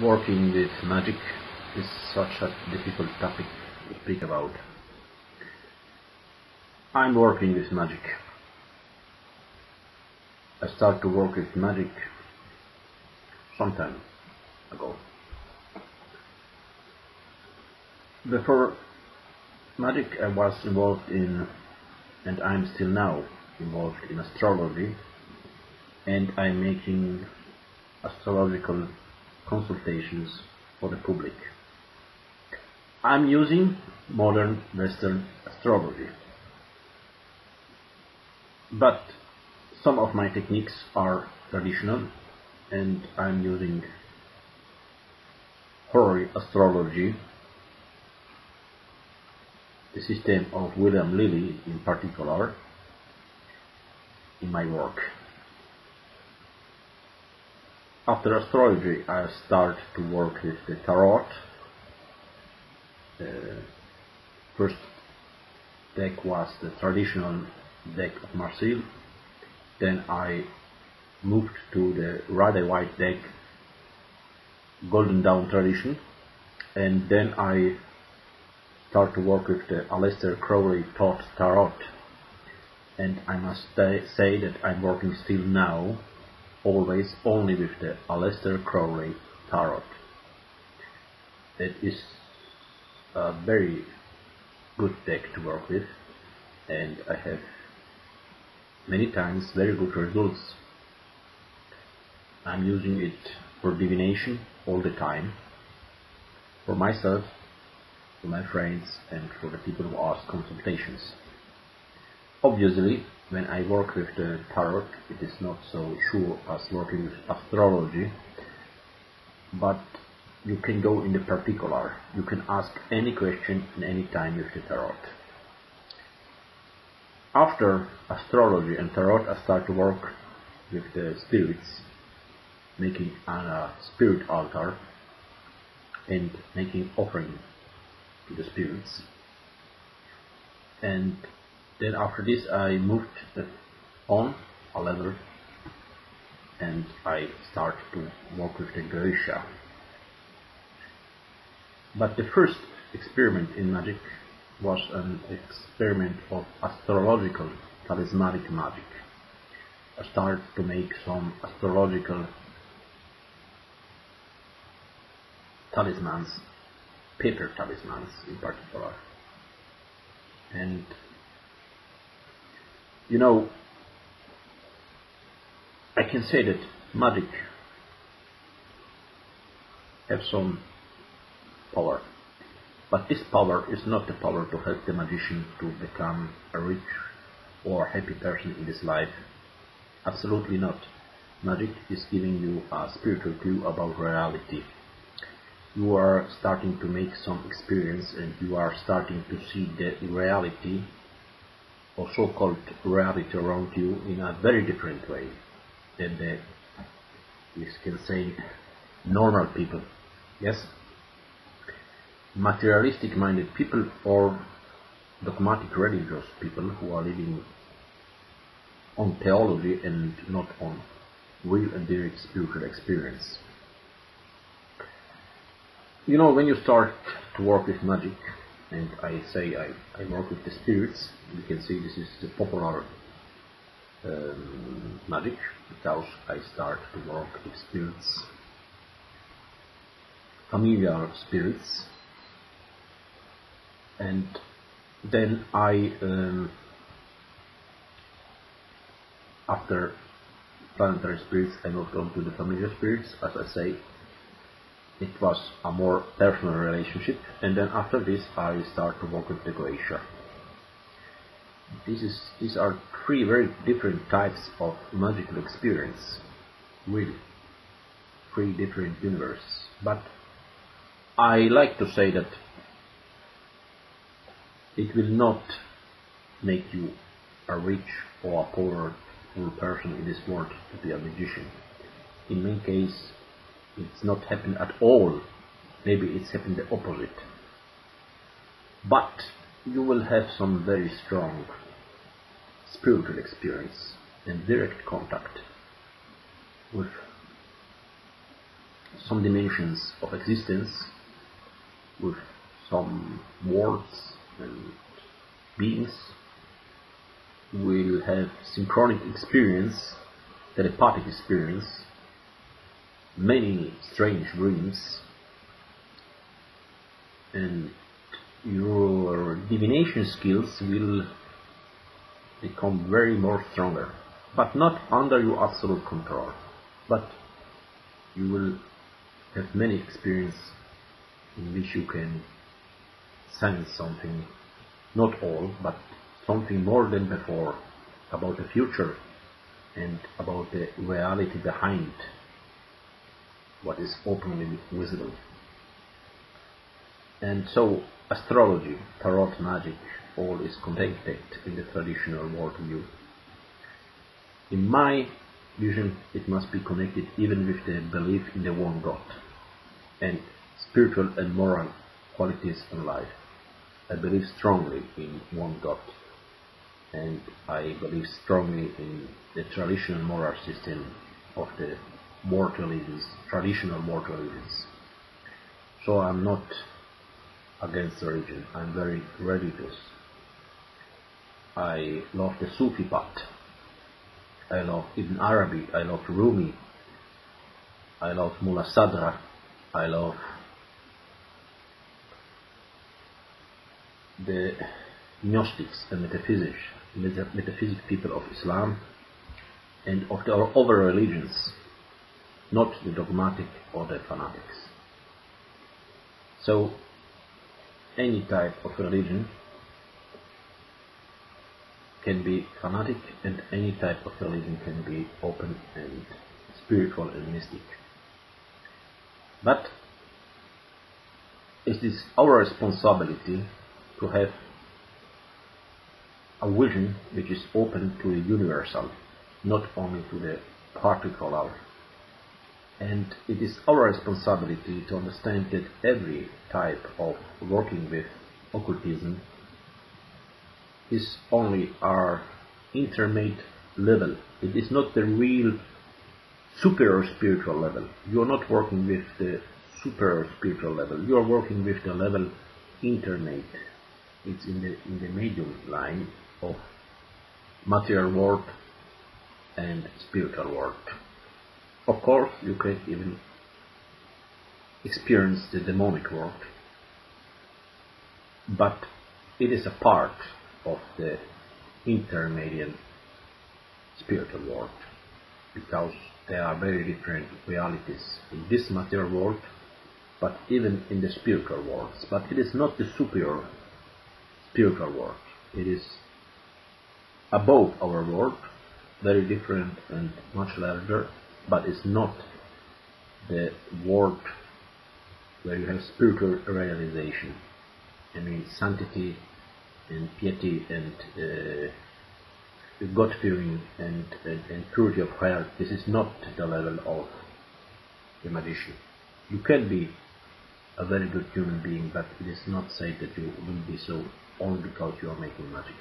Working with magic is such a difficult topic to speak about. I'm working with magic. I started to work with magic some time ago. Before magic, I was involved in, and I'm still now involved in astrology, and I'm making astrological consultations for the public. I'm using modern Western astrology, but some of my techniques are traditional, and I'm using horary astrology, the system of William Lilly in particular, in my work. After astrology, I start to work with the tarot. First deck was the traditional deck of Marseille. Then I moved to the rather white deck, Golden Dawn tradition, and then I start to work with the Aleister Crowley Thought Tarot. And I must say that I'm working still now always only with the Aleister Crowley Tarot. It is a very good deck to work with, and I have many times very good results. I'm using it for divination all the time, for myself, for my friends, and for the people who ask consultations. Obviously, when I work with the tarot, it is not so sure as working with astrology, but you can go in the particular. You can ask any question in any time with the tarot. After astrology and tarot, I start to work with the spirits, making a spirit altar and making offering to the spirits. And then after this I moved on a level and I start to work with the Geisha. But the first experiment in magic was an experiment of astrological talismanic magic. I started to make some astrological talismans, paper talismans in particular. And you know, I can say that magic has some power, but this power is not the power to help the magician to become a rich or happy person in his life. Absolutely not. Magic is giving you a spiritual clue about reality. You are starting to make some experience, and you are starting to see the reality or so-called reality around you in a very different way than the, we can say, normal people. Yes? Materialistic minded people or dogmatic religious people who are living on theology and not on real and direct spiritual experience. You know, when you start to work with magic, and I say I work with the spirits, you can see this is the popular magic, because I start to work with spirits, familiar spirits, and then I, after planetary spirits, I moved on to the familiar spirits. As I say, it was a more personal relationship, and then after this I start to work with the Geisha. These are three very different types of magical experience, really, three different universes. But I like to say that it will not make you a rich or a powerful person in this world to be a magician. In many cases, it's not happened at all. Maybe it's happened the opposite. But you will have some very strong spiritual experience and direct contact with some dimensions of existence with some worlds and beings. Will have synchronic experience, telepathic experience, many strange dreams, and your divination skills will become very more stronger, but not under your absolute control. But you will have many experience in which you can sense something, not all, but something more than before, about the future and about the reality behind what is openly visible. And so astrology, tarot, magic, all is connected in the traditional worldview. In my vision, it must be connected even with the belief in the one God and spiritual and moral qualities in life. I believe strongly in one God, and I believe strongly in the traditional moral system of the world religions, traditional world religions. So I'm not against religion, I'm very religious. I love the Sufi path, I love Ibn Arabi, I love Rumi, I love Mullah Sadra, I love the Gnostics and metaphysic people of Islam and of the other religions, not the dogmatic or the fanatics. So any type of religion can be fanatic, and any type of religion can be open and spiritual and mystic. But it is our responsibility to have a vision which is open to the universal, not only to the particular. And it is our responsibility to understand that every type of working with occultism is only our intermediate level. It is not the real superior spiritual level. You are not working with the superior spiritual level. You are working with the level intermediate. It's in the medium line of material world and spiritual world. Of course, you can even experience the demonic world, but it is a part of the intermediate spiritual world, because there are very different realities in this material world, but even in the spiritual worlds. But it is not the superior spiritual world. It is above our world, very different and much larger, but it's not the world where you have spiritual realization. I mean, sanctity and piety and God-fearing and purity of heart. This is not the level of the magician. You can be a very good human being, but it is not said that you will be so only because you are making magic.